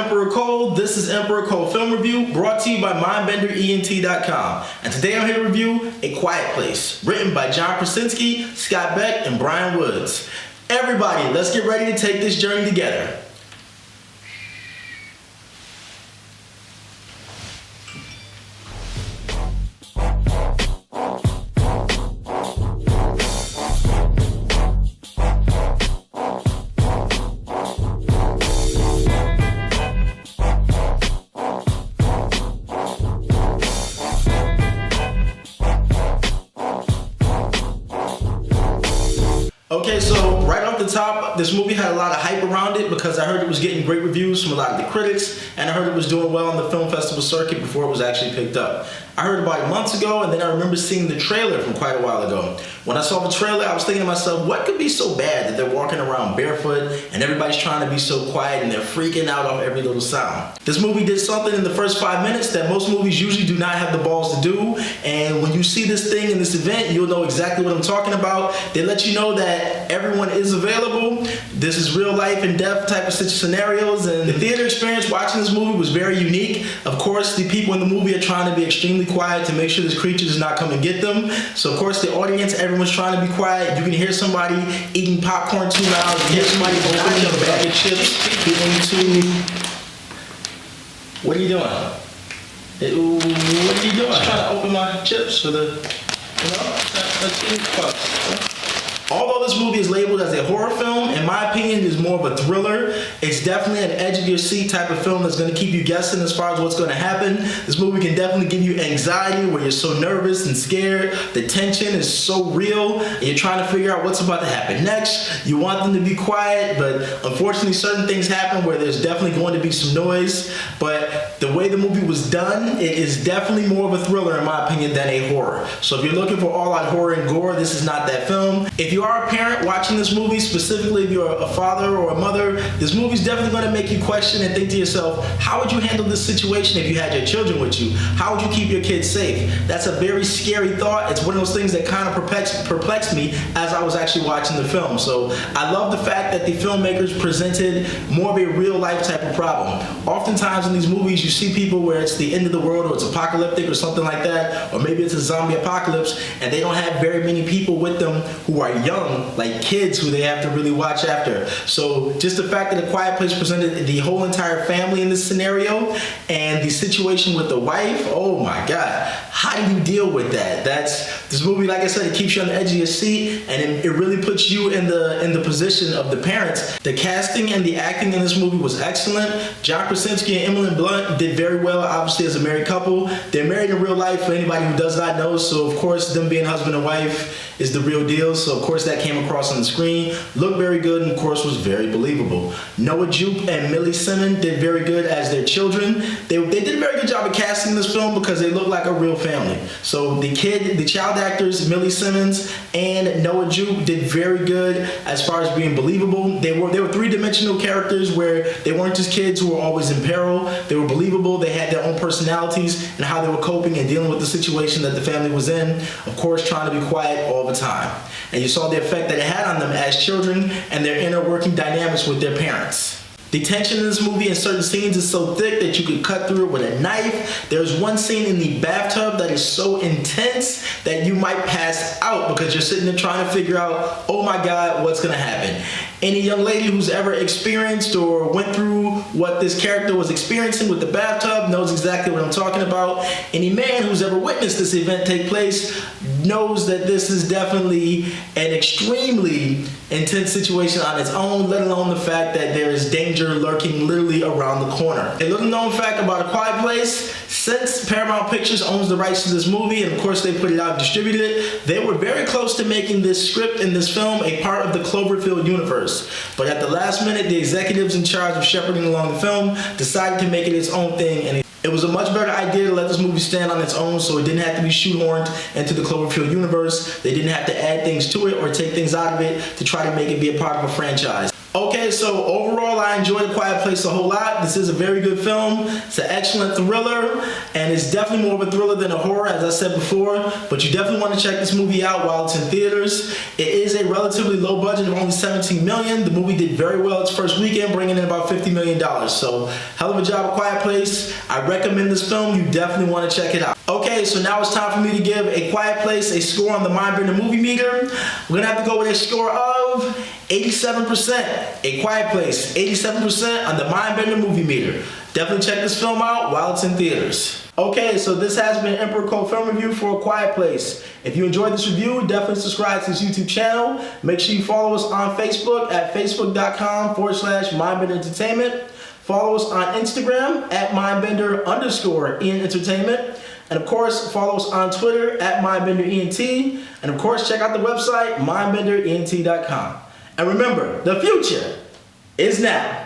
Emperor Cole. This is Emperor Cole Film Review, brought to you by MindbenderENT.com. And today I'm here to review A Quiet Place, written by John Krasinski, Scott Beck, and Brian Woods. Everybody, let's get ready to take this journey together. Okay, so right off the top, this movie had a lot of hype around it because I heard it was getting great reviews from a lot of the critics, and I heard it was doing well on the film festival circuit before it was actually picked up. I heard about it months ago, and then I remember seeing the trailer from quite a while ago. When I saw the trailer, I was thinking to myself, what could be so bad that they're walking around barefoot and everybody's trying to be so quiet and they're freaking out off every little sound? This movie did something in the first 5 minutes that most movies usually do not have the balls to do, and when you see this thing in this event, you'll know exactly what I'm talking about. They let you know that everyone is available. This is real life and death type of scenarios, and the theater experience watching this movie was very unique. Of course, the people in the movie are trying to be extremely quiet to make sure this creature does not come and get them. So of course the audience, everyone's trying to be quiet. You can hear somebody eating popcorn too loud. You hear somebody opening a bag of chips. What are you doing? What are you doing? I'm trying to open my chips for the, let's eat puffs. Although this movie is labeled as a horror film, in my opinion, it is more of a thriller. It's definitely an edge-of-your-seat type of film that's going to keep you guessing as far as what's going to happen. This movie can definitely give you anxiety where you're so nervous and scared. The tension is so real, and you're trying to figure out what's about to happen next. You want them to be quiet, but unfortunately certain things happen where there's definitely going to be some noise. But the way the movie was done, it is definitely more of a thriller, in my opinion, than a horror. So if you're looking for all-out horror and gore, this is not that film. If you are a parent watching this movie, specifically if you're a father or a mother, this movie's definitely going to make you question and think to yourself, how would you handle this situation if you had your children with you? How would you keep your kids safe? That's a very scary thought. It's one of those things that kind of perplexed me as I was actually watching the film. So I love the fact that the filmmakers presented more of a real life type of problem. Oftentimes in these movies you see people where it's the end of the world or it's apocalyptic or something like that, or maybe it's a zombie apocalypse and they don't have very many people with them who are young, like kids who they have to really watch after. So just the fact that A Quiet Place presented the whole entire family in this scenario and the situation with the wife, oh my God, how do you deal with that? This movie, like I said, it keeps you on the edge of your seat, and it really puts you in the position of the parents. The casting and the acting in this movie was excellent. John Krasinski and Emily Blunt did very well, obviously, as a married couple. They're married in real life for anybody who does not know, so of course them being husband and wife is the real deal. So of course that came across on the screen, looked very good, and of course was very believable. Noah Jupe and Millie Simmons did very good as their children. They did a very good job of casting this film because they look like a real family. So the child actors, Millie Simmons and Noah Jupe, did very good as far as being believable. They were three-dimensional characters where they weren't just kids who were always in peril. They were believable. They had their own personalities and how they were coping and dealing with the situation that the family was in. Of course, trying to be quiet all the time. And you saw the effect that it had on them as children and their inner working dynamics with their parents. The tension in this movie in certain scenes is so thick that you could cut through it with a knife. There's one scene in the bathtub that is so intense that you might pass out because you're sitting there trying to figure out, oh my God, what's gonna happen? Any young lady who's ever experienced or went through what this character was experiencing with the bathtub knows exactly what I'm talking about. Any man who's ever witnessed this event take place knows that this is definitely an extremely intense situation on its own, let alone the fact that there is danger lurking literally around the corner. A little known fact about A Quiet Place, since Paramount Pictures owns the rights to this movie, and of course they put it out and distributed it, they were very close to making this script and this film a part of the Cloverfield universe. But at the last minute, the executives in charge of shepherding along the film decided to make it its own thing, and it was a much better idea to let this movie stand on its own so it didn't have to be shoehorned into the Cloverfield universe. They didn't have to add things to it or take things out of it to try to make it be a part of a franchise. Okay, so overall, I enjoyed A Quiet Place a whole lot. This is a very good film. It's an excellent thriller, and it's definitely more of a thriller than a horror, as I said before. But you definitely want to check this movie out while it's in theaters. It is a relatively low budget of only $17 million. The movie did very well its first weekend, bringing in about $50 million. So, hell of a job, A Quiet Place. I recommend this film. You definitely want to check it out. Okay, so now it's time for me to give A Quiet Place a score on the Mindbender movie meter. We're gonna have to go with a score of 87%. A Quiet Place, 87% on the Mindbender movie meter. Definitely check this film out while it's in theaters. Okay, so this has been Emperor Cole Film Review for A Quiet Place. If you enjoyed this review, definitely subscribe to this YouTube channel. Make sure you follow us on Facebook at facebook.com/Mindbender Entertainment. Follow us on Instagram at Mindbender_Ian Entertainment. And of course, follow us on Twitter at MindbenderENT. And of course, check out the website, mindbenderent.com. And remember, the future is now.